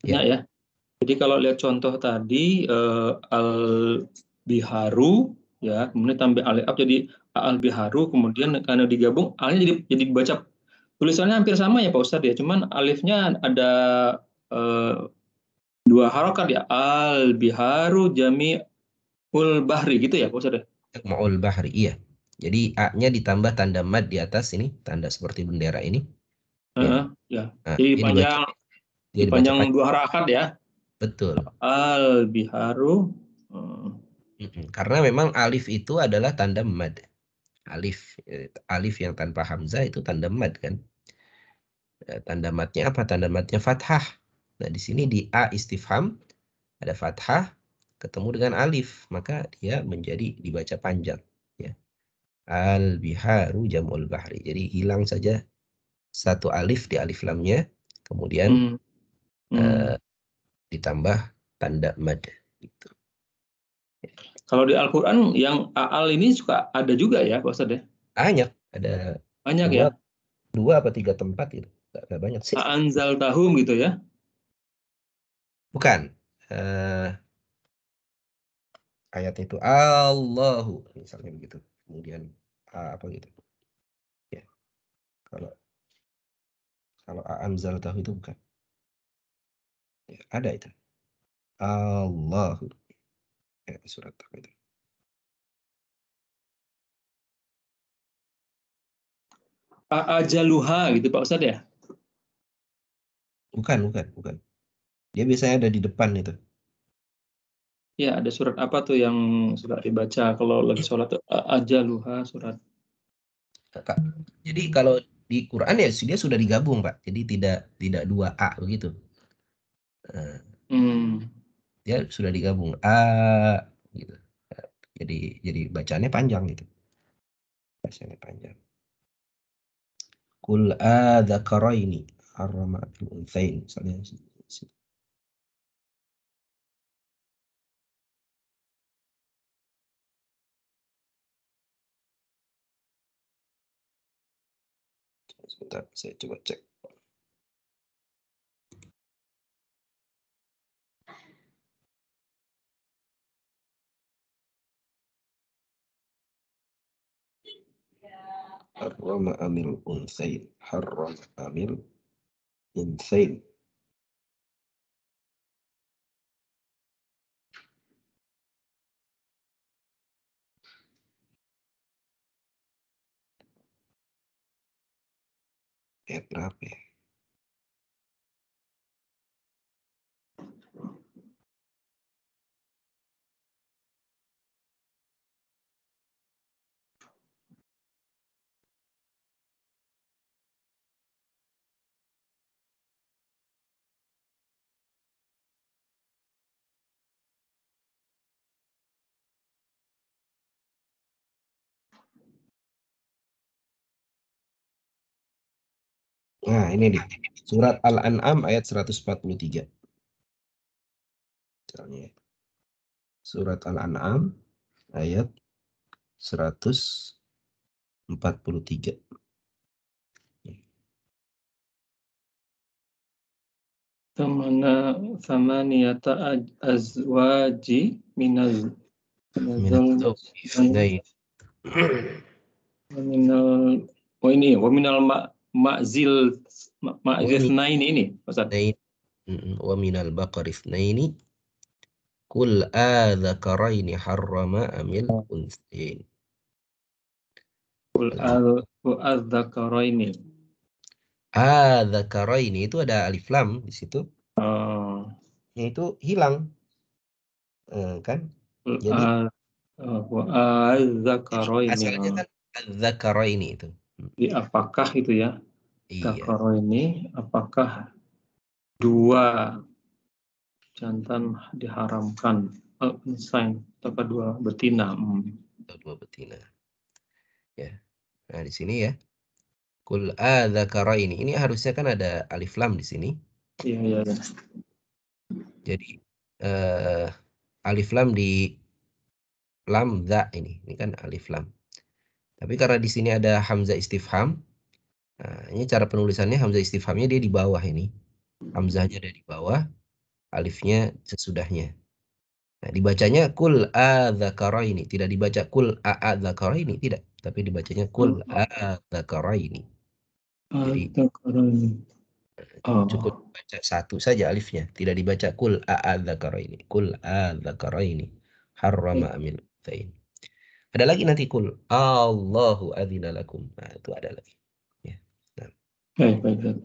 Ya. Ya. Jadi kalau lihat contoh tadi al-biharu ya, kemudian tambah alif jadi al-biharu, kemudian karena digabung alnya jadi baca tulisannya hampir sama ya Pak Ustadz ya, cuman alifnya ada eh, dua harokat ya, al-biharu jami'ul bahri gitu ya Pak Ustadz ya. Ma'ul bahri, iya. Jadi A-nya ditambah tanda mad di atas ini, tanda seperti bendera ini. Ya. Ya. Nah, Jadi dia dibaca dipanjang panjang. dua harokat ya, Betul. al-biharu. Karena memang alif itu adalah tanda mad. Alif yang tanpa hamzah itu tanda mad kan. Tanda madnya apa? Tanda madnya fathah. Nah, di sini di A istifham ada fathah ketemu dengan alif, maka dia menjadi dibaca panjang ya. Al biharu jamul bahri. Jadi hilang saja satu alif di alif lamnya, kemudian Hmm. Hmm. ditambah tanda mad gitu. Kalau di Al-Quran yang al ini suka ada juga ya Pak Ustadz ya? Banyak, ada Banyak dua ya? dua apa tiga tempat gitu. Nggak banyak sih. Anzal tahum gitu ya? Bukan. Eh, Ayat itu Allahu misalnya begitu. Kemudian apa gitu. Ya, kalau kalau anzal tahu itu bukan. Ya, ada itu. Allahu. Ya, surat apa itu? Ajaluha gitu Pak Ustadz ya? Bukan. Dia biasanya ada di depan itu. Ya, ada surat apa tuh yang suka dibaca kalau lagi sholat tuh? Ajaluha surat. Kak. Jadi kalau di Quran ya dia sudah digabung, Pak. Jadi tidak dua A begitu. Eh, Hmm. Dia sudah digabung A gitu. Jadi bacanya panjang gitu. Bacanya panjang. Kul adzakaraini harrama al-untsain misalnya. Sebentar, saya coba cek. Harrama amil untsain. Harrama amil untsain. Ayat berapa ya? Nah, ini dia. Surat Al-An'am ayat 143. Misalnya, surat Al-An'am ayat 143. Samaniyata azwaji minaz Minat minazal Zawjain. minal oh ini waminal ma'zil ma'zil nain ini Pak Ustadz. Wa minal baqari itsnaini. Kul adzakaraini harrama amil untsain. Qul al-dzakaraini. Adzakaraini itu ada alif lam di situ. Oh, Itu hilang kan? Jadi al-dzakaraini. asalnya kan adzakaraini itu. Jadi apakah itu ya? Iya, Dzakaraini apakah dua jantan diharamkan al-unsain atau dua betina? atau dua betina. Ya. Nah, di sini ya. Kul adzakaraini. Ini harusnya kan ada alif lam di sini. Iya, iya, iya. Jadi alif lam di lam za ini. Ini kan alif lam. Tapi karena di sini ada hamzah istifham. Nah, ini cara penulisannya hamzah istifhamnya dia di bawah ini. Hamzahnya ada di bawah. Alifnya sesudahnya. Nah, dibacanya kul adzakaraini, tidak dibaca kul a'adzakaraini, tidak, tapi dibacanya kul adzakaraini. Jadi cukup baca satu saja alifnya, tidak dibaca kul a'adzakaraini, kul adzakaraini harrama amil untsayaini. Ada lagi nanti kul Allahu adzina lakum. Nah, itu ada lagi. Ya. Nah. Baik.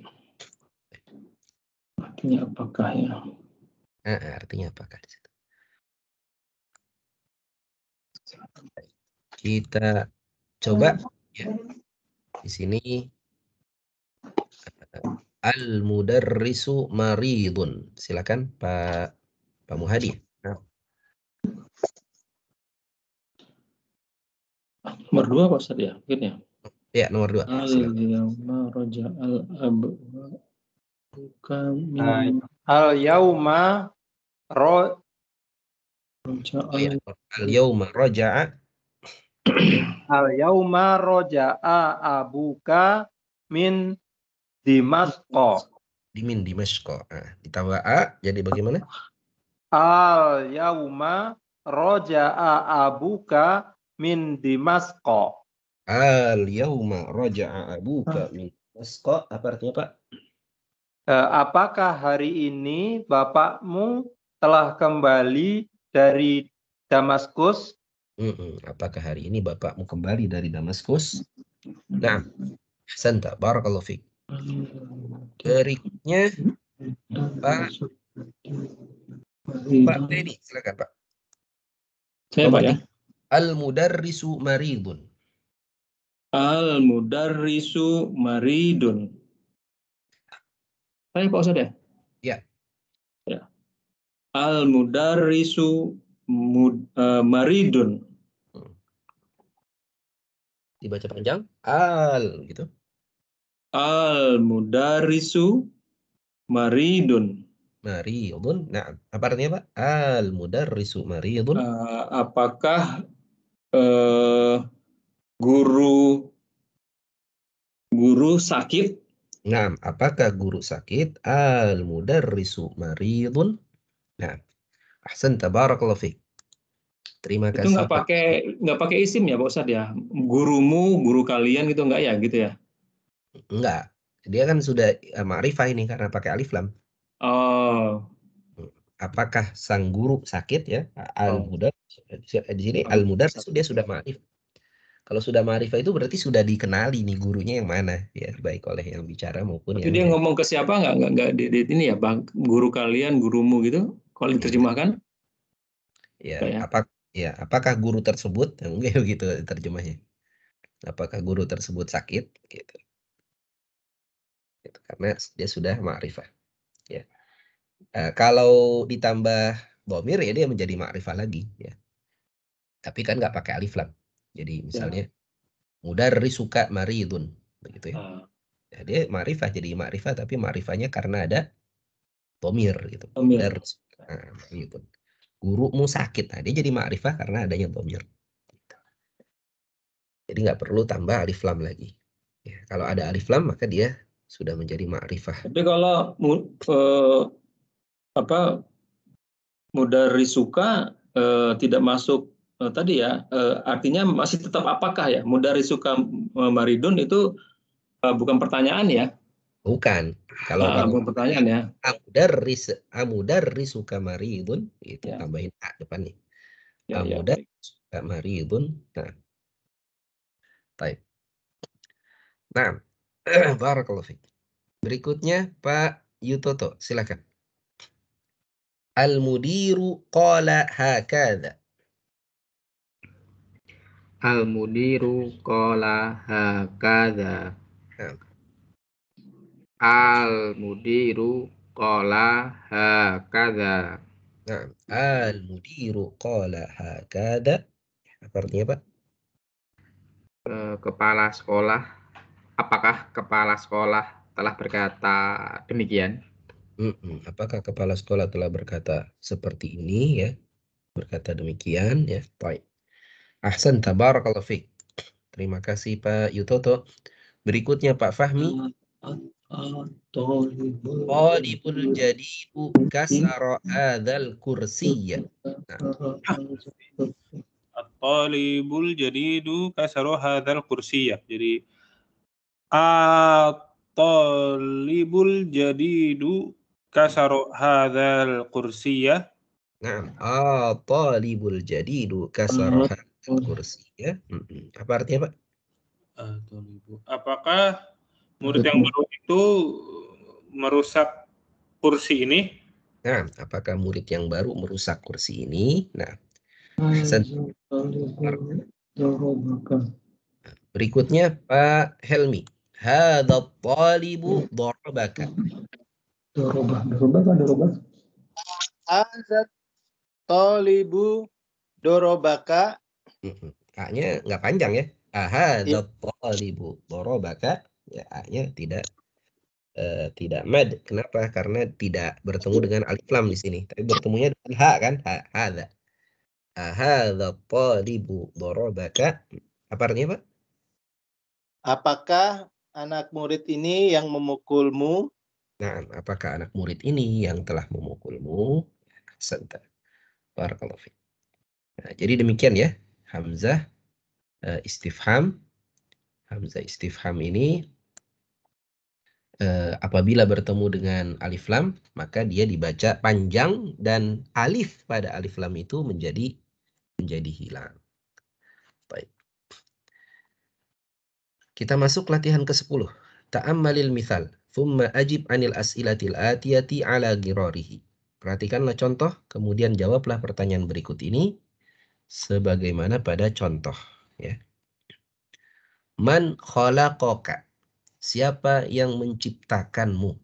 Artinya apakah ya? Artinya apakah di situ? Kita coba ya. Di sini al-mudarrisu maridun. Silakan Pak Muhadi. Nah. Nomor 2 Pak Ustaz ya, mungkin ya. Ya, nomor 2. Al-yauma raja'al abuka min al-yauma al-yauma raja'a al-yauma raja'a abuka min Dimasqa. Min Dimashqa. Nah, ditambah a jadi bagaimana? Al-yauma raja'a abuka min Dimasqa. Al-yauma raja'a abuka min Dimashqa. Apa artinya, Pak? Apakah hari ini bapakmu telah kembali dari Damaskus? Apakah hari ini bapakmu kembali dari Damaskus? Nah, ahsanta, barakallahu fiik. Berikutnya Pak Teddy, silakan Pak. Saya Pak ya. Al-mudarrisu maridun. Al-mudarrisu maridun. Saya Pak Ustaz ya? Ya. Al-mudarrisu maridun. Dibaca panjang, al gitu. Al-mudarrisu maridun. Maridun. Nah, apa artinya, Pak? Al-mudarrisu maridun. Apakah guru sakit? Nah, apakah guru sakit? Al-mudarrisu maridun. Nah, ahsanta, barakallahu fiik. Terima kasih. Itu nggak pakai isim ya Pak Ustadz ya? Gurumu, guru kalian gitu nggak ya gitu ya? Enggak. Dia kan sudah ma'rifah ini karena pakai alif lam. Oh. Apakah sang guru sakit ya? Al-mudar di sini al-mudar dia sudah ma'rif. Kalau sudah ma'rifah itu berarti sudah dikenali nih gurunya yang mana ya, baik oleh yang bicara maupun Tapi yang dia ngomong ke siapa nggak di ini ya, Bang, guru kalian, gurumu gitu, kalau diterjemahkan? Ya, apakah guru tersebut? Mungkin begitu terjemahnya. Apakah guru tersebut sakit gitu. Karena dia sudah ma'rifah. Ya. Kalau ditambah dhamir ya dia menjadi ma'rifah lagi ya. Tapi kan nggak pakai alif lam. Jadi misalnya mudarrisuka maridun begitu ya. Ya, dia ma'rifah jadi ma'rifah, tapi ma'rifahnya karena ada dhamir gitu. Mudarrisuka maridun. Gurumu sakit. Nah, dia jadi ma'rifah karena adanya dhamir. Jadi nggak perlu tambah alif lam lagi. Ya, kalau ada alif lam maka dia sudah menjadi ma'rifah. Tapi kalau mudarrisuka tidak masuk tadi ya, artinya masih tetap apakah ya? Mudarrisuka maridun itu bukan pertanyaan ya? Bukan. Kalau bukan pertanyaan ya. Amudarrisuka maridun itu ya. Tambahin a depannya. Amudarrisuka maridun. Nah. Baik. Nah, barakallahu fiik. Berikutnya Pak Yutoto, silakan. Al-mudiru qala hakadha. Al-mudiru qala hakadha. Al-mudiru qala hakadha. Nah, al-mudiru qala hakadha. Apa artinya, Pak? Kepala sekolah. Apakah kepala sekolah telah berkata demikian? Apakah kepala sekolah telah berkata seperti ini ya? Berkata demikian ya. Baik. Ahsan, tabarakallahu fiik. Terima kasih Pak Yutoto. Berikutnya Pak Fahmi. Talibul jadidu kasara hadzal kursiyya. At-talibul jadidu kasaru hadzal kursiyya. Jadi at-talibul jadidu kasaru hadzal kursiyya. Naam, talibul jadidu kasara hadzal kursiyya. Apa artinya, Pak? Apakah murid yang baru itu merusak kursi ini? Nah, apakah murid yang baru merusak kursi ini? Nah, berikutnya Pak Helmi. Hadza talibu darabaka. Azat tolibu dorobaka. A-nya nggak panjang ya. Hadza talibu darabaka. Ya, A-nya tidak mad. Kenapa? Karena tidak bertemu dengan alif lam di sini. Tapi bertemunya dengan ha kan? Hadza. Hadza talibu darabaka. Apa artinya, Pak? Apakah anak murid ini yang memukulmu? Nah, apakah anak murid ini yang telah memukulmu? Santa. Barakallahu fiik. Nah, jadi demikian ya. Hamzah istifham. Hamzah istifham ini apabila bertemu dengan alif lam, maka dia dibaca panjang dan alif pada alif lam itu menjadi hilang. Baik. Kita masuk latihan ke-10. Ta'ammalil mithal. Thumma ajib anil as'ilatil atiyati ala girarihi. Perhatikanlah contoh, kemudian jawablah pertanyaan berikut ini sebagaimana pada contoh. Ya. Man khalaqaka. Siapa yang menciptakanmu?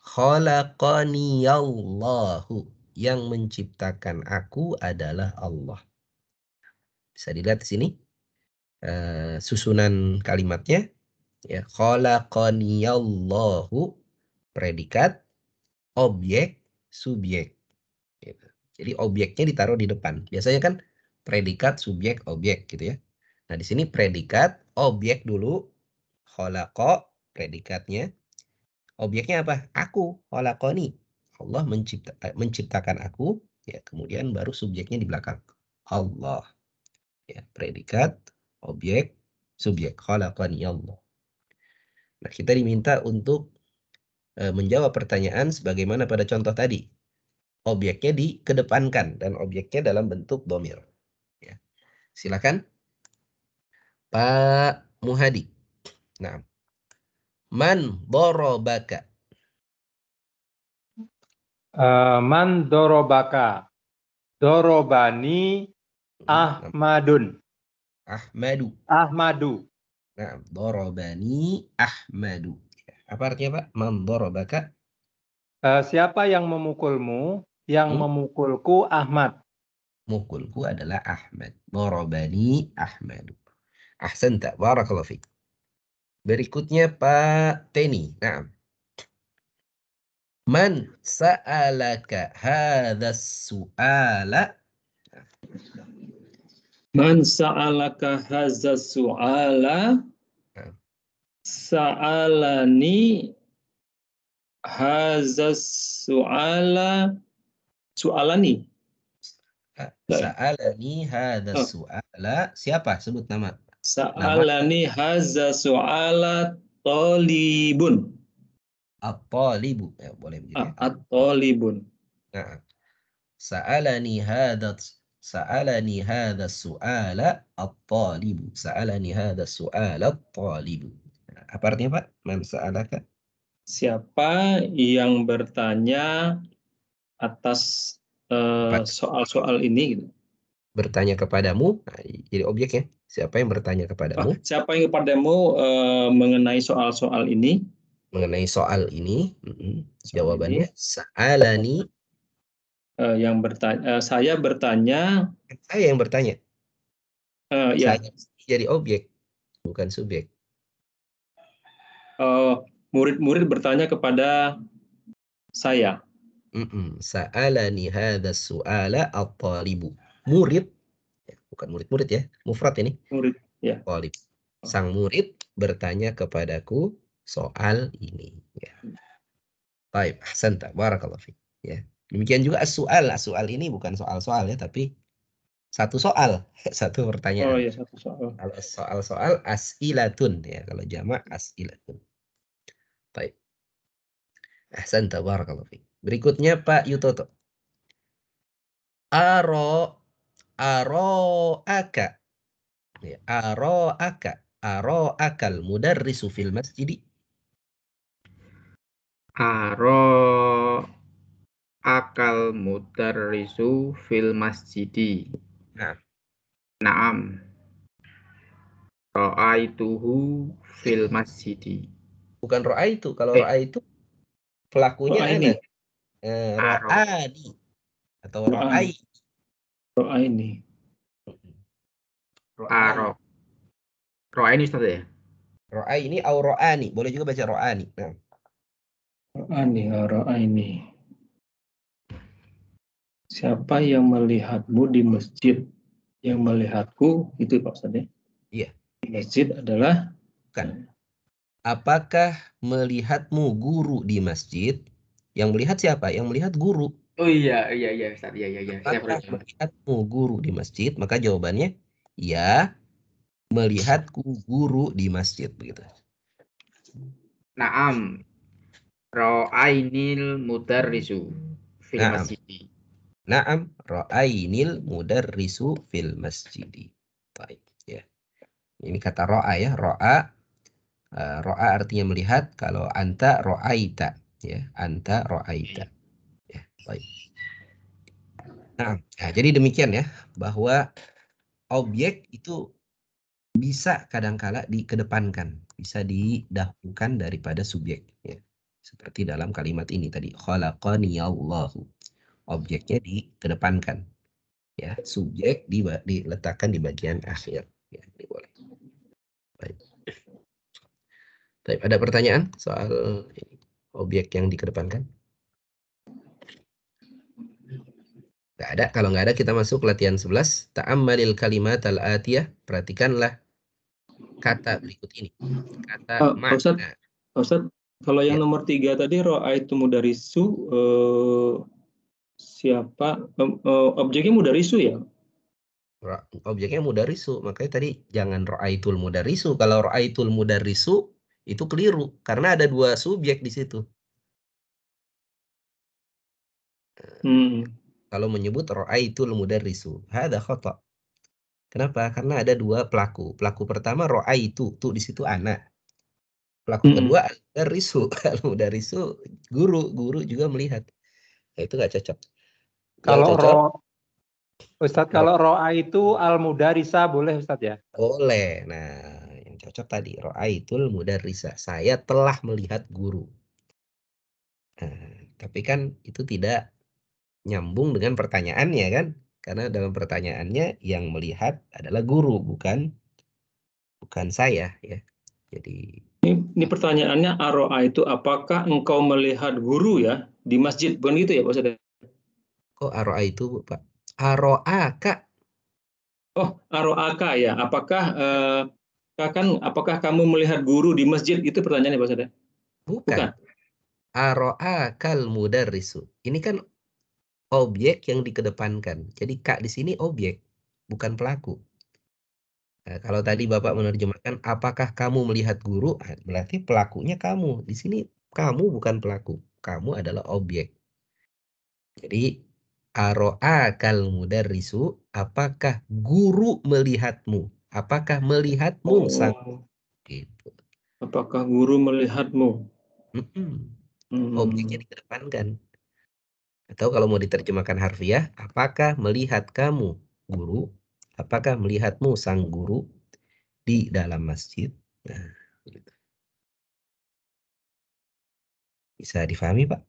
Khalaqaniyallahu. Yang menciptakan aku adalah Allah. Bisa dilihat di sini susunan kalimatnya. Ya, khalaqaniyallahu, predikat, objek, subjek. Gitu. Jadi objeknya ditaruh di depan. Biasanya kan predikat, subjek, objek gitu ya. Nah, di sini predikat, objek dulu, khalaqa, predikatnya. Objeknya apa? Aku, khalaqani. Allah menciptakan aku, ya, kemudian baru subjeknya di belakang. Allah. Ya, predikat, objek, subjek, khalaqani Allah. Nah, kita diminta untuk menjawab pertanyaan sebagaimana pada contoh tadi. Objeknya dikedepankan dan objeknya dalam bentuk dhamir. Ya. Silakan Pak Muhadi. Nah, man darabaka. Man dorobaka. Dorobani Ahmadun. Ahmadu. Nah, darabani Ahmadu. Apa artinya, Pak? Man darabaka. Siapa yang memukulmu? Yang memukulku Ahmad. Mukulku adalah Ahmad. Darabani Ahmadu. Ahsanta, barakallahu fiik. Berikutnya Pak Teni. Nah. Man sa'alaka hadzal su'ala. Man sa'alaka hadzal su'ala sa'alani hadzal su'ala su'alani. Sa'alani hadzal su'ala. Siapa? Sebut nama. Sa'alani hadzal su'ala talibun. At-talibu. Ya, boleh begitu ya. At-talibun. Nah. Sa'alani hadha su'ala at-talibu. Sa'alani hadha su'ala at-talibu. Apa artinya, Pak? Man sa'alaka? Siapa yang bertanya atas soal-soal ini gitu. Bertanya kepadamu, nah, jadi objeknya. Siapa yang bertanya kepadamu? Siapa yang kepadamu mengenai soal-soal ini? Mengenai soal ini, jawabannya sa'alani. Yang bertanya, saya bertanya. Saya yang bertanya. Ya. Saya jadi objek, bukan subjek. Murid-murid bertanya kepada saya. Sa'alani hadha su'ala at-talibu. Murid, bukan murid-murid ya, mufrad ini. Murid, ya. Talib. Sang murid bertanya kepadaku soal ini. Ya. Baik, ahsanta, barakallahu fiik. Ya. Demikian juga as-su'al. As-su'al ini bukan soal-soal ya, tapi satu soal, satu Oh pertanyaan. ya, satu soal. Kalau soal-soal as'ilatun ya, kalau jamak as'ilatun. Baik. Ahsanta, barakallahu fiik. Berikutnya Pak Yutoto. Aro'aka. Ya, aro'akal mudarrisu fil masjidi. Aro akal mudarrisu fil masjidi. Nah, Naam. Ra'aituhu fil masjidi. bukan ro'a itu. Kalau Eh. ro'a itu pelakunya Ro'a ini. ana. Aro. Ro'ani atau Ro'a. ro'ai. Ro'a ini. Aro. Ro'a ini Ustaz ya? Ro'ai ini au ro'ani. Boleh juga baca ro'ani. Nah. Ro'a ini. Ro'a ini. Siapa yang melihatmu di masjid? Yang melihatku, itu Pak Ustaz ya? Iya. Di masjid adalah Bukan. Apakah melihatmu guru di masjid? Yang melihat siapa? Yang melihat guru. Oh iya Ustaz. Iya. Apakah melihatmu guru di masjid? Maka jawabannya ya, melihatku guru di masjid begitu. Naam. Ra'ainil mudarrisu fil Naam. masjidi. Naam, ra'ainil mudarrisu fil masjidi. Baik, ya. Ini kata ro'a ya, ro'a. Ro'a artinya melihat, kalau anta ro'aita, ya. Anta ro'aita. Ya, baik. Nah, jadi demikian ya, bahwa objek itu bisa kadangkala dikedepankan, bisa didahulukan daripada subjek, ya. Seperti dalam kalimat ini tadi, khalaqaniyallahu. Objeknya dikedepankan, ya, subjek diletakkan di bagian akhir, ya, ini boleh. Baik. Baik, ada pertanyaan soal objek yang dikedepankan? Nggak ada. Kalau nggak ada, kita masuk latihan 11. Ta'ammalil kalimat al-atiyah. Perhatikanlah kata berikut ini. Kata Pak Ustaz, makna. Ustaz, kalau yang Ya. nomor 3 tadi Ra'aitu mudarisu, siapa objeknya mudarisu ya? Objeknya mudarisu, makanya tadi jangan ra'aitul mudarisu. Kalau ra'aitul mudarisu itu keliru karena ada dua subjek di situ. Kalau menyebut ra'aitul mudarisu, hada khata'. Kenapa? Karena ada dua pelaku. Pelaku pertama ra'aitu, tuh di situ anak. Pelaku kedua al-mudarisu. Al-mudarisu guru juga melihat. Nah, itu nggak cocok. Kalau cocok, Ustadz, kalau ro'a itu al-mudarisa boleh Ustadz ya? boleh. Nah, yang cocok tadi ra'aitul mudarrisa. Saya telah melihat guru. Nah, tapi kan itu tidak nyambung dengan pertanyaannya kan? Karena dalam pertanyaannya yang melihat adalah guru, bukan saya ya. Jadi ini pertanyaannya aro'a itu apakah engkau melihat guru ya di masjid? Bukan gitu ya Pak Ustaz? kok aro'a itu Pak? Aro'a Kak. Oh, aro'aka ya. Apakah kamu melihat guru di masjid? Itu pertanyaannya Pak Ustaz? Bukan. Aro'a kal mudarrisu. Ini kan objek yang dikedepankan. Jadi Kak di sini objek, bukan pelaku. Nah, kalau tadi Bapak menerjemahkan apakah kamu melihat guru, berarti pelakunya kamu. Di sini kamu bukan pelaku, kamu adalah objek. Jadi aro'a kal mudarrisu, apakah guru melihatmu? Apakah melihatmu sang gitu. Apakah guru melihatmu? Objeknya dikedepankan. Atau kalau mau diterjemahkan harfiah, apakah melihat kamu guru? Apakah melihatmu sang guru di dalam masjid? Nah, gitu. Bisa difahami, Pak?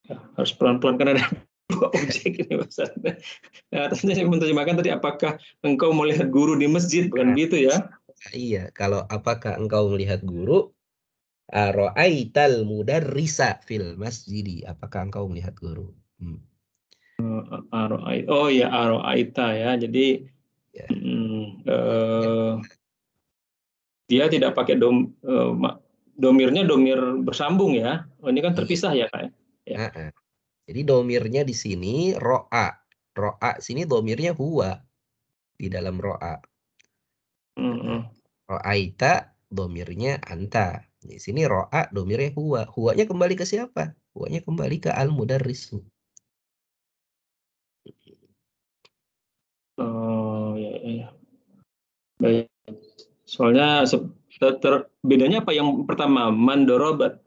Ya, harus pelan-pelan karena ada dua objek ini Mas. Nah, saya menerjemahkan tadi apakah engkau melihat guru di masjid, bukan gitu ya? Iya, kalau apakah engkau melihat guru? Ra'aital mudarrisa fil masjidi. Apakah engkau melihat guru? Oh ya, aro'aita ya. Jadi Ya. dia tidak pakai domirnya domir bersambung ya. Oh, ini kan terpisah ya, Kak. Ya. Jadi domirnya di sini ro'a. Ro'a sini domirnya huwa di dalam ro'a. Ro'aita domirnya anta. Di sini ro'a domirnya huwa. Huwanya kembali ke siapa? Huwanya kembali ke al-mudarrisu. Oh ya. Baik. Soalnya bedanya apa yang pertama? Mandorobaka.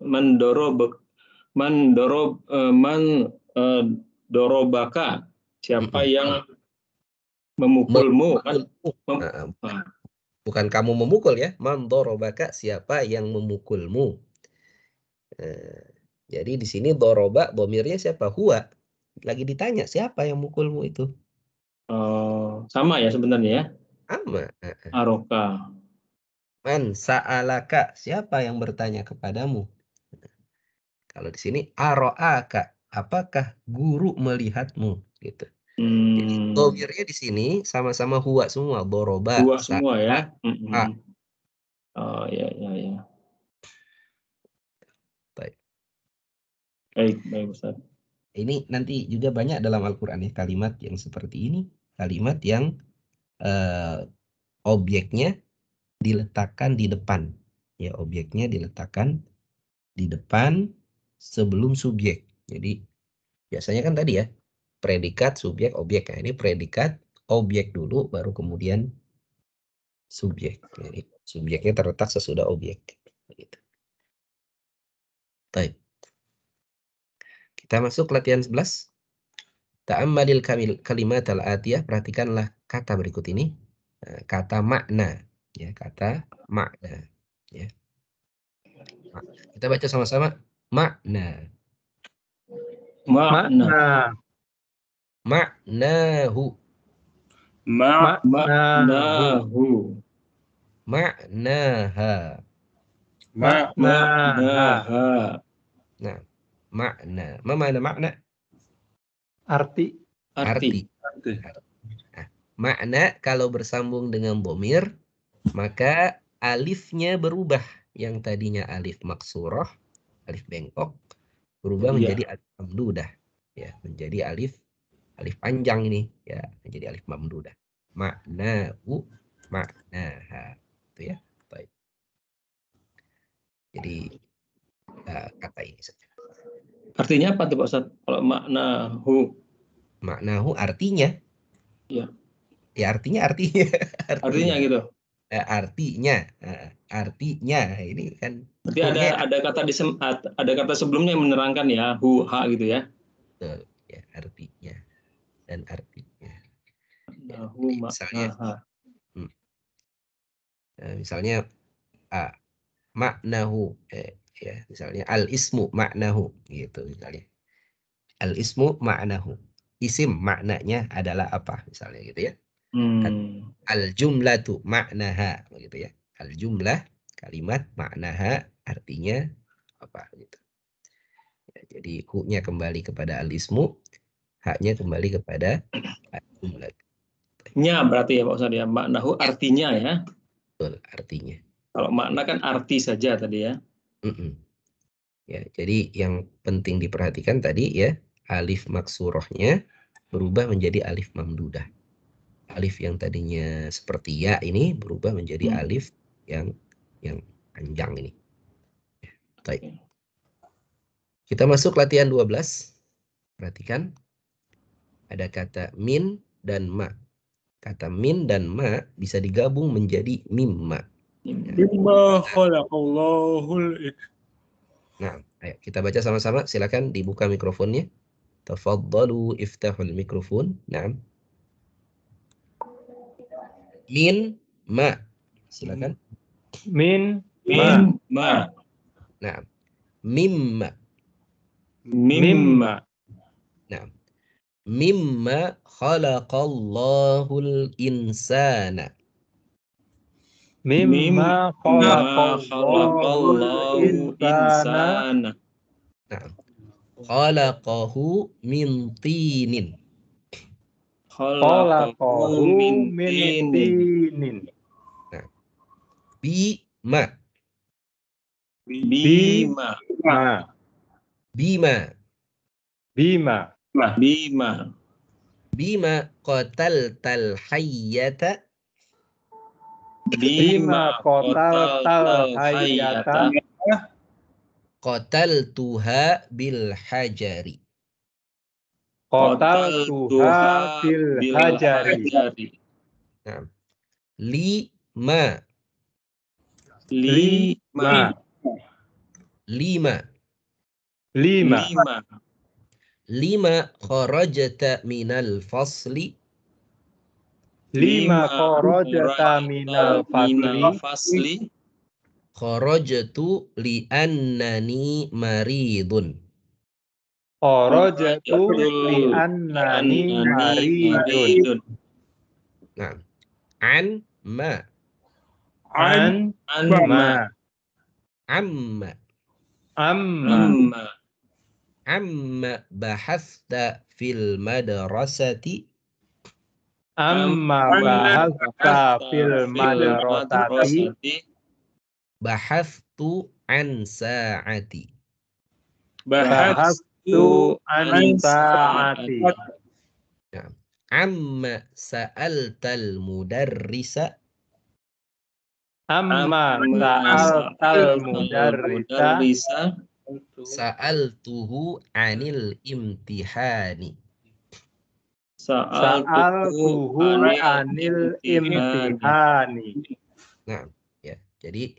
Siapa yang memukulmu? Bukan kamu memukul ya. Mandorobaka, siapa yang memukulmu. Jadi di sini doroba domirnya siapa? Huwa. Lagi ditanya siapa yang mukulmu itu. Sama ya sebenarnya ya. Sama. Aroka. Man sa'alaka, siapa yang bertanya kepadamu? Kalau di sini aro'aka, apakah guru melihatmu? Gitu. Jadi domirnya di sini sama-sama huwa semua, doroba. Huwa semua ya. Oh ya. Baik Ustaz. Ini nanti juga banyak dalam Al-Quran ya, kalimat yang seperti ini, kalimat yang objeknya diletakkan di depan. Ya, objeknya diletakkan di depan sebelum subjek. Jadi biasanya kan tadi ya, predikat, subjek, objek. Nah, ini predikat, objek dulu, baru kemudian subjek. Jadi subjeknya terletak sesudah objek. Gitu. Baik. Kita masuk latihan 11. Ta'ammalil kalimat al-atiyah, perhatikanlah kata berikut ini. Kata makna, ya, kata makna, ya. Kita baca sama-sama. Makna. Maknahu. Maknahu. Maknaha. Maknaha. Nah, makna. Ma mana makna? Arti. Nah, makna kalau bersambung dengan bomir, maka alifnya berubah. Yang tadinya alif maksurah, alif bengkok, berubah menjadi alif mamdudah. Ya, menjadi alif panjang ini, ya, menjadi alif mamdudah. Maknahu, maknaha. Itu ya. Baik. Jadi kata ini saja. Artinya apa tuh Pak Ustaz? Kalau maknahu? Maknahu artinya. Ya. Ya artinya. Artinya gitu. Artinya ini kan. Berarti ada kata sebelumnya yang menerangkan ya, hu ha gitu ya. Betul, ya, artinya dan artinya. Ya, misalnya maknahu, ya, misalnya al ismu maknahu gitu misalnya. Al ismu maknahu. Isim maknanya adalah apa misalnya gitu ya. Al jumlatu maknaha begitu ya. Al jumlah kalimat maknaha artinya apa gitu. Ya, jadi hu-nya kembali kepada al ismu, ha-nya kembali kepada al jumlah. Nya berarti ya Pak Ustaz ya, maknahu artinya ya. Betul, artinya. Kalau makna kan arti saja tadi ya. Ya, jadi yang penting diperhatikan tadi ya, alif maksurahnya berubah menjadi alif mamdudah. Alif yang tadinya seperti ya ini berubah menjadi alif yang panjang ini. Baik. Kita masuk latihan 12. Perhatikan. Ada kata min dan ma. Kata min dan ma bisa digabung menjadi mimma. Mimma khalaqallahul. Nah, ayo kita baca sama-sama. Silakan dibuka mikrofonnya. Tafaddalu iftahul mikrofon. Naam. Min ma. Silakan. Min ma. Nah, mimma. Nah, mimma khalaqallahul insana. Mimma khalaqallahu insana. Nah, khalaqahu min tinin. Khalaqahu min tinin. Nah, bi Ma. Bima. Ma. Bima. Bima. Bima. Bima qataltal hayyata. Bima qataltal hayyata. Qataltuha bil hajari. Qataltuha bil hajari. Nah. Lima. Lima. Lima kharajta minal fasli. Lima kharajta minal fasli. Kharajtu li'annani maridun. Kharajtu li'annani maridun. Nah. An ma. An ma. Amma. Amma bahasta fil madrasati. Amma bahasta fil madrasati. Bahastu an sa'ati. Bahastu an sa'ati. Nah. Amma sa'altal mudarrisa. Amma sa'altal mudarrisa. Sa'altuhu anil imtihani. Sa'altuhu anil imtihani. Nah, ya. Jadi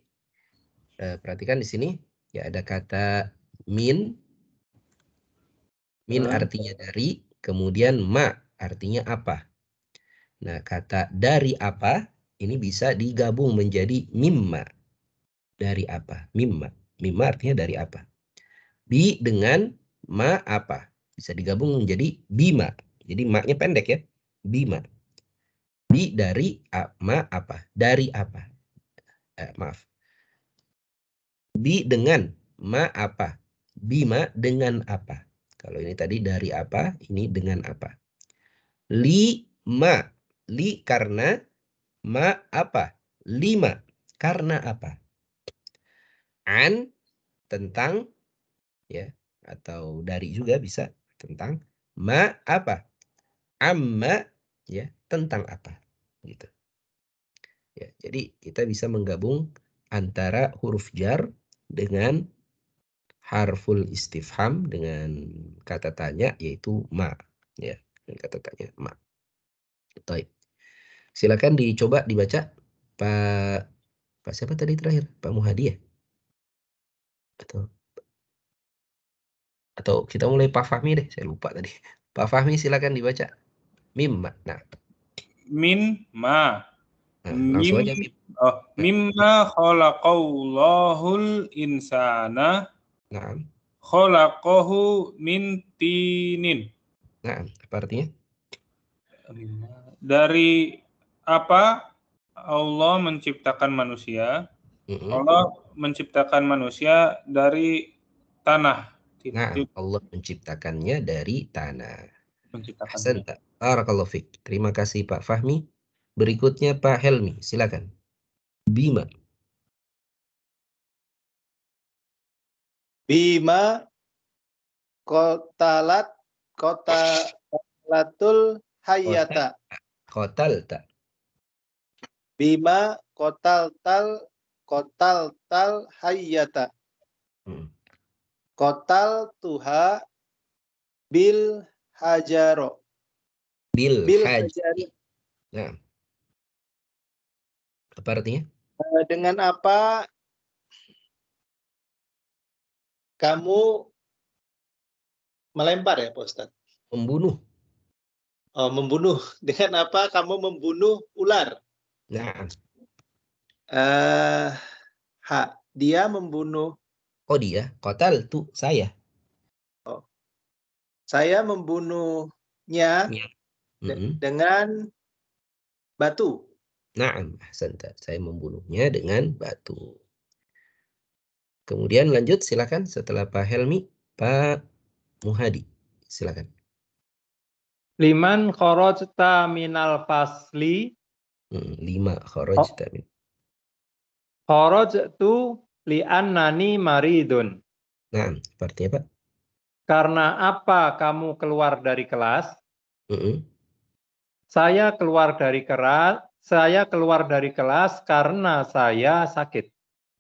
perhatikan di sini ya ada kata min. Min artinya dari, kemudian ma artinya apa. Nah, kata dari apa ini bisa digabung menjadi mimma. Dari apa? Mimma. Mimma artinya dari apa. Bi dengan ma apa. Bisa digabung menjadi bima. Jadi ma-nya pendek ya. Bima. Bi dari ma apa. Dari apa. Maaf. Bi dengan ma apa. Bima dengan apa. Kalau ini tadi dari apa, ini dengan apa. Lima. Li karena, ma apa. Lima. Karena apa. An tentang, ya, atau dari juga bisa tentang. Ma apa. Amma, ya, tentang apa. Gitu. Ya, jadi kita bisa menggabung antara huruf jar dengan harful istifham dengan kata tanya yaitu ma, ya, dengan kata tanya ma. Baik. Silakan dicoba dibaca Pak siapa tadi terakhir? Pak Muhadi ya? Atau kita mulai Pak Fahmi deh, saya lupa tadi. Pak Fahmi silakan dibaca. Mimma. Nah, Mimma. langsung aja mim. Mimma khalaqallahul insana. Nah, Khalaqahu min tinin. nah, apa artinya? Dari apa Allah menciptakan manusia? Allah menciptakan manusia dari tanah. Nah, Allah menciptakannya dari tanah. Menciptakan. Barakallahu fiik. Terima kasih Pak Fahmi. Berikutnya Pak Helmi, silakan. Bima. Bima qotalatul hayyata. Qatalta. Bima qotaltal hayyata. Qotal tuha bil hajaro. Bil hajari. Nah. Apa artinya? Dengan apa kamu melempar ya Pak Ustadz? Membunuh. Oh, membunuh. Dengan apa kamu membunuh ular? Nah. Dia membunuh. Oh dia, qatal tu saya. Oh. Saya membunuhnya dengan batu. Naam, ahsanta. Saya membunuhnya dengan batu. Kemudian lanjut silakan setelah Pak Helmi, Pak Muhadi. Silakan. Liman kharajta minal fasli. Lima kharajta min. Kharajtu li'annani maridun. Nah, seperti apa? Karena apa kamu keluar dari kelas? Mm-mm. Saya keluar dari kelas karena saya sakit.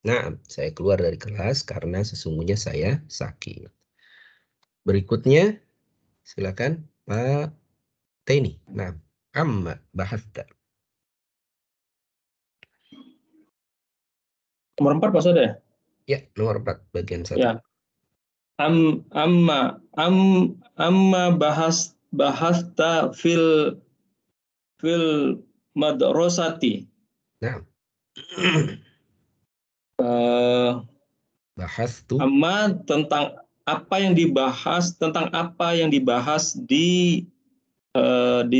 Nah, saya keluar dari kelas karena sesungguhnya saya sakit. Berikutnya, silakan Pak Teni. Nah, amma bahasta. Nomor 4 Pak Ustadz ya? Ya, nomor 4 bagian 1. Ya. Amma bahasta fil madrasati. Nah, bahas tuh. Amma tentang apa yang dibahas di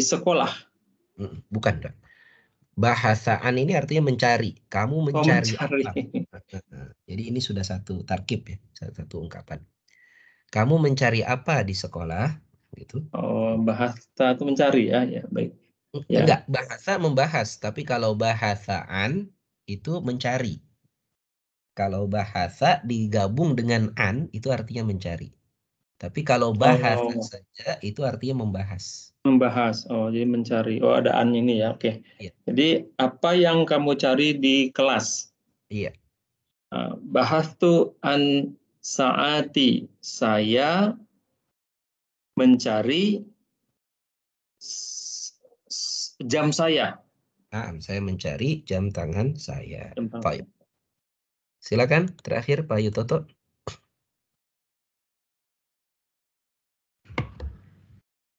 sekolah. Bukan, Kak. Bahasaan ini artinya mencari. Kamu mencari apa? Jadi ini sudah satu tarkib ya, satu ungkapan. Kamu mencari apa di sekolah? Gitu. Oh, bahasa itu mencari ya, ya baik. Ya. Enggak, bahasa membahas, tapi kalau bahasaan itu mencari. Kalau bahasa digabung dengan an itu artinya mencari. Tapi kalau bahasa saja itu artinya membahas. Membahas. Oh, jadi mencari. Oh, ada an ini ya. Oke. Iya. Jadi apa yang kamu cari di kelas? Iya. Bahas tuh an saati. Saya mencari jam saya. Saya mencari jam tangan saya. Jam tangan. Silakan terakhir Pak Yutoto.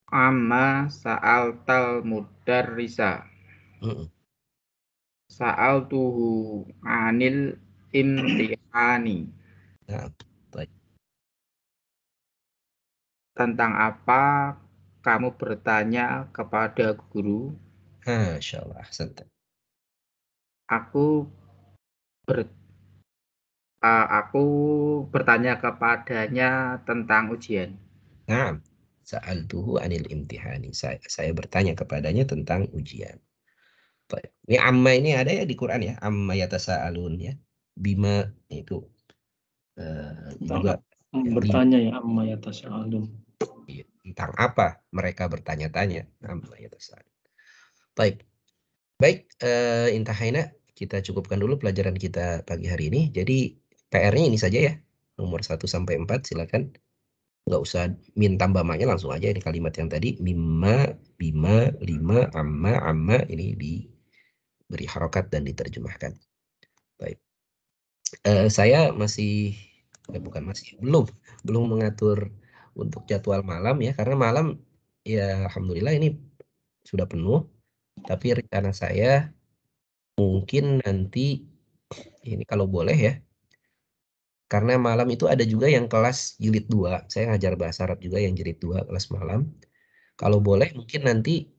Amma sa'altal mudarrisa. Sa'altuhu anil imtihani. Nah, baik. Tentang apa kamu bertanya kepada guru? Masya Allah, santai. Aku bertanya kepadanya tentang ujian. Nah, sa'altuhu anil imtihani. Saya bertanya kepadanya tentang ujian. Baik. Ini amma ini ada ya di Quran ya. Amma yatasa'alun ya. Bima itu juga bertanya ya amma yatasa'alun. Tentang apa mereka bertanya-tanya. Amma yatasa'alun. Baik. Baik, intahaina, kita cukupkan dulu pelajaran kita pagi hari ini. Jadi PR-nya ini saja ya. Nomor 1 sampai 4 silakan. Nggak usah min tambah maknya, langsung aja ini kalimat yang tadi. Mimma, bima, lima, amma ini diberi harokat dan diterjemahkan. Baik. Saya belum mengatur untuk jadwal malam ya, karena malam ya alhamdulillah ini sudah penuh. Tapi rencana saya mungkin nanti ini kalau boleh ya, karena malam itu ada juga yang kelas jilid 2. Saya ngajar bahasa Arab juga yang jilid 2 kelas malam. Kalau boleh mungkin nanti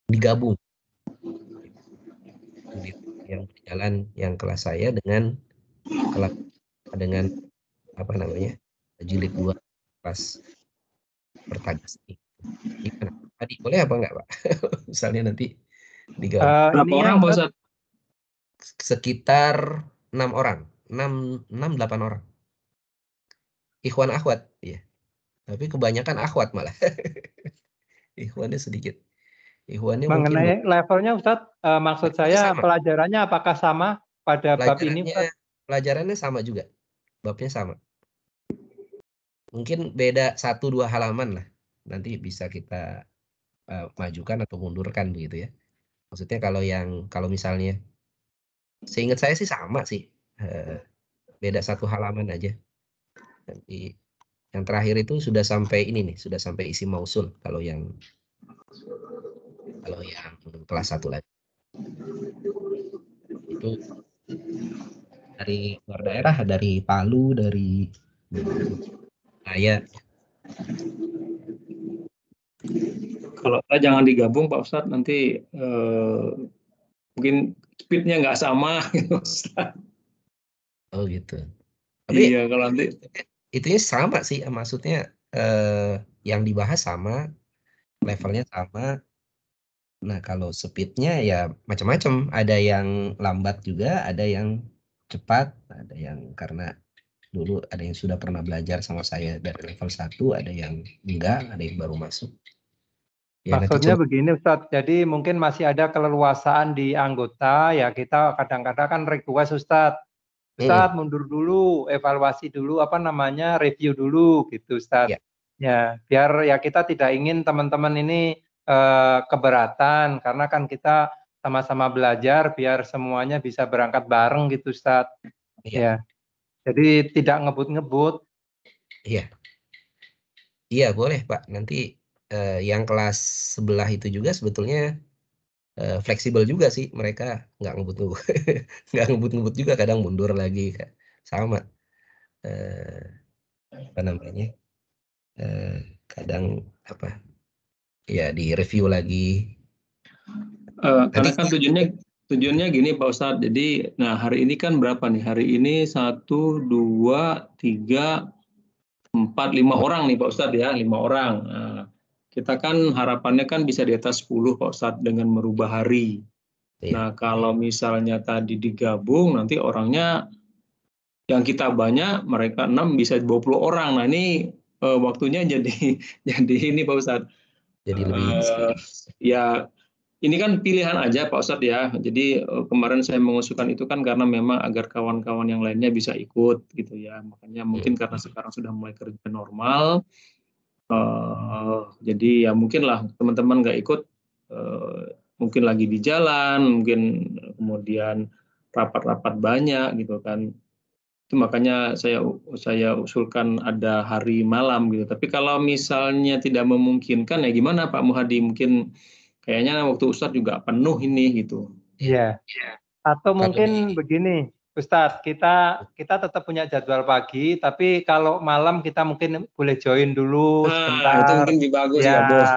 digabung jilid yang berjalan yang kelas saya dengan kelas apa namanya jilid 2 kelas pertagas ini. Gimana? Tadi boleh apa enggak Pak? Misalnya nanti digabung. Berapa orang Pak Ustadz? Sekitar 6 orang, 8 orang. Ikhwan akhwat, ya. Tapi kebanyakan akhwat malah. Ikhwannya sedikit. Ikhwannya mengenai mungkin levelnya Ustadz, maksud saya sama. pelajarannya apakah sama pada bab ini Ustadz? Pelajarannya sama juga. Babnya sama. Mungkin beda 1-2 halaman lah. Nanti bisa kita majukan atau mundurkan begitu ya. Maksudnya kalau misalnya seingat saya sih sama sih. Beda 1 halaman aja. Nanti yang terakhir itu sudah sampai ini nih, sudah sampai isi mausul kalau yang kelas 1 lagi. Itu dari luar daerah, dari Palu, dari saya. Kalau jangan digabung Pak Ustadz, nanti mungkin speednya nggak sama gitu Ustadz. Oh gitu. Tapi iya, kalau nanti itunya sama sih, maksudnya yang dibahas sama, levelnya sama. Nah kalau speednya ya macam-macam, ada yang lambat juga, ada yang cepat, ada yang karena dulu ada yang sudah pernah belajar sama saya dari level 1, ada yang enggak, ada yang baru masuk. Ya, nanti Maksudnya coba. begini Ustadz, jadi mungkin masih ada keleluasaan di anggota, ya kita kadang-kadang kan request Ustadz, Ustadz mundur dulu, evaluasi dulu, review dulu gitu Ustadz. Ya. Ya, biar ya kita tidak ingin teman-teman ini keberatan, karena kan kita sama-sama belajar biar semuanya bisa berangkat bareng gitu Ustadz. Iya. Ya, jadi tidak ngebut-ngebut. Iya. Iya, boleh Pak. Nanti yang kelas sebelah itu juga sebetulnya fleksibel juga sih, mereka nggak ngebut-ngebut. Nggak ngebut-ngebut juga, kadang mundur lagi, sama. Apa namanya? Kadang apa? Ya di review lagi. Karena kan tujuannya gini Pak Ustadz. Jadi, nah hari ini kan berapa nih? Hari ini 1, 2, 3, 4, 5 orang nih Pak Ustadz ya, 5 orang. Nah, kita kan harapannya kan bisa di atas 10 Pak Ustadz dengan merubah hari. Iya. Nah kalau misalnya tadi digabung, nanti orangnya yang kita banyak, mereka 6 bisa 20 orang. Nah ini waktunya jadi ini Pak Ustadz. Jadi lebih Ya ini kan pilihan aja Pak Ustadz ya. Jadi kemarin saya mengusulkan itu kan karena memang agar kawan-kawan yang lainnya bisa ikut gitu ya. Makanya mungkin karena sekarang sudah mulai kerja normal, jadi ya mungkin lah teman-teman nggak ikut, mungkin lagi di jalan, mungkin kemudian rapat-rapat banyak gitu kan. Itu makanya saya usulkan ada hari malam gitu. Tapi kalau misalnya tidak memungkinkan ya gimana Pak Muhadi? Mungkin kayaknya waktu Ustadz juga penuh ini gitu. Iya. Atau mungkin begini, Ustadz, kita tetap punya jadwal pagi, tapi kalau malam kita mungkin boleh join dulu sebentar. Itu mungkin lebih bagus ya, Bos.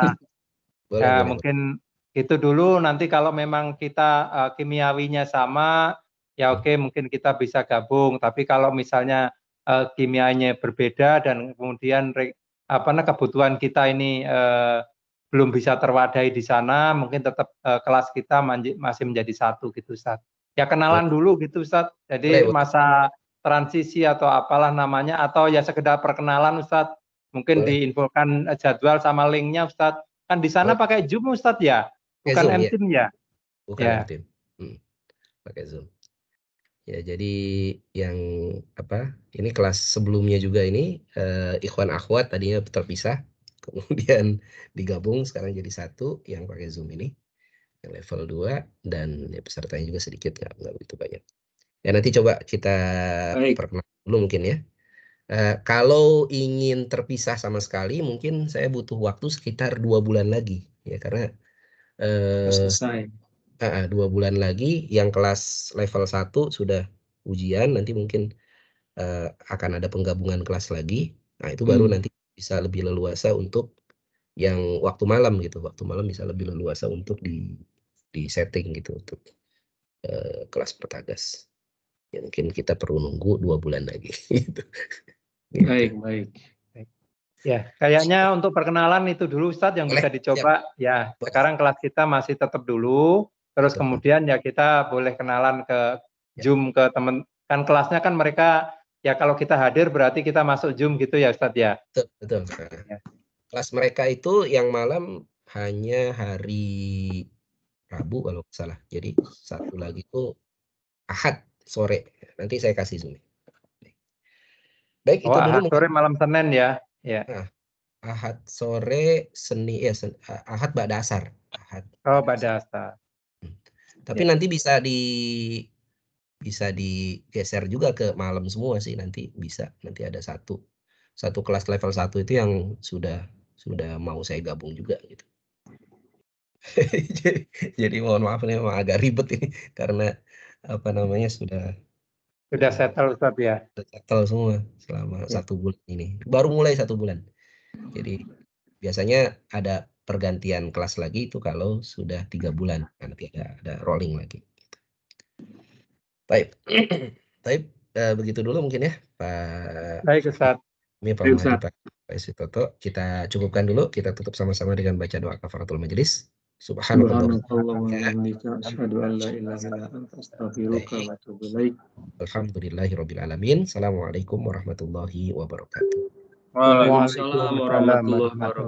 boleh. Mungkin itu dulu. Nanti kalau memang kita kimiawinya sama, ya oke, mungkin kita bisa gabung. Tapi kalau misalnya kimianya berbeda dan kemudian kebutuhan kita ini belum bisa terwadahi di sana, mungkin tetap kelas kita masih menjadi satu gitu Ustadz. Ya kenalan dulu gitu Ustadz. Jadi masa transisi atau apalah namanya, atau ya sekedar perkenalan Ustadz. Mungkin diinfokan jadwal sama linknya Ustadz. Kan di sana pakai Zoom Ustadz ya? Bukan M-Team ya? Bukan M-Team. Pakai Zoom. Ya, jadi yang ini kelas sebelumnya juga ini ikhwan akhwat tadinya terpisah, kemudian digabung sekarang jadi satu yang pakai Zoom ini, yang level 2, dan ya pesertanya juga sedikit, nggak begitu banyak. Ya nanti coba kita perkenalan dulu mungkin ya. Kalau ingin terpisah sama sekali, mungkin saya butuh waktu sekitar 2 bulan lagi ya, karena selesai. 2 bulan lagi yang kelas level 1 sudah ujian, nanti mungkin akan ada penggabungan kelas lagi. Nah itu baru nanti bisa lebih leluasa untuk yang waktu malam gitu. Waktu malam bisa lebih leluasa untuk di setting gitu untuk kelas Pertagas. Ya, mungkin kita perlu nunggu 2 bulan lagi gitu. Baik. Ya, kayaknya untuk perkenalan itu dulu Ustadz yang bisa dicoba. Ya, sekarang kelas kita masih tetap dulu. Terus kemudian ya kita boleh kenalan ke Zoom ke teman. Kan kelasnya kan mereka, ya kalau kita hadir berarti kita masuk Zoom gitu ya Ustadz ya. Betul. Ya. Kelas mereka itu yang malam hanya hari Rabu kalau nggak salah. Jadi satu lagi itu Ahad sore. Nanti saya kasih Zoom. Baik, itu dulu. Ahad sore malam Senin ya. Ya. Nah, Ahad sore Ahad ba'da asar. Ba'da asar. Tapi nanti bisa digeser juga ke malam semua sih, nanti bisa. Nanti ada satu kelas level 1 itu yang sudah mau saya gabung juga gitu. Jadi mohon maaf ini memang agak ribet ini karena sudah settle Ustadz ya. Sudah settle semua selama 1 bulan ini. Baru mulai 1 bulan. Jadi biasanya ada pergantian kelas lagi itu kalau sudah 3 bulan. Nanti ada rolling lagi. Baik. Begitu dulu mungkin ya Pak. Baik Ustadz. Pak Muhadi, Pak Sitoto. Kita cukupkan dulu. Kita tutup sama-sama dengan baca doa kafaratul majelis. Subhanallah. Subhanakallah wa bihamdika asyhadu an la ilaha illa anta astaghfiruka wa atubu ilaik. Alhamdulillahirabbil alamin. Assalamualaikum warahmatullahi wabarakatuh. Waalaikumsalam warahmatullahi wabarakatuh.